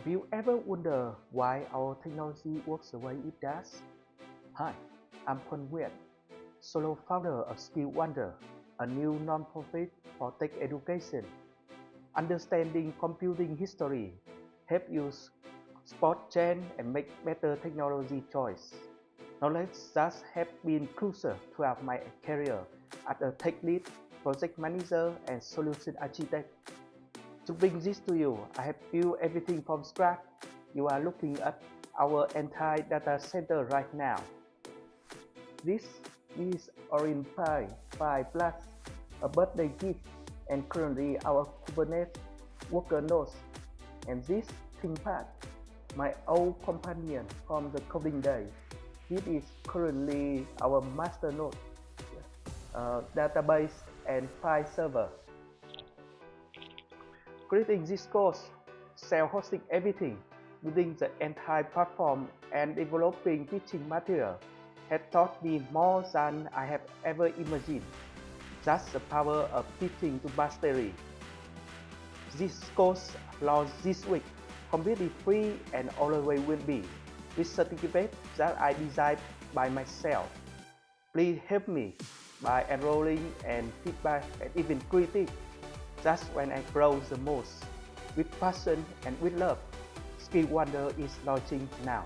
Have you ever wondered why our technology works the way it does? Hi, I'm Quan Nguyen, solo founder of Skill Wonder, a new non-profit for tech education. Understanding computing history help you spot trends and make better technology choice. Knowledge thus has been crucial throughout my career as a tech lead, project manager, and solution architect. To bring this to you, I have built everything from scratch. You are looking at our entire data center right now. This is Orin Pi 5 Plus, a birthday gift, and currently our Kubernetes worker nodes. And this ThinkPad, my old companion from the coding days. This is currently our master node, database, and file server. Creating this course, self-hosting everything, building the entire platform, and developing teaching material has taught me more than I have ever imagined. That's the power of teaching to mastery. This course launched this week, completely free and always will be, with certificates that I designed by myself. Please help me by enrolling and feedback and even critiques. That's when I grow the most. With passion and with love, Skill Wonder is launching now.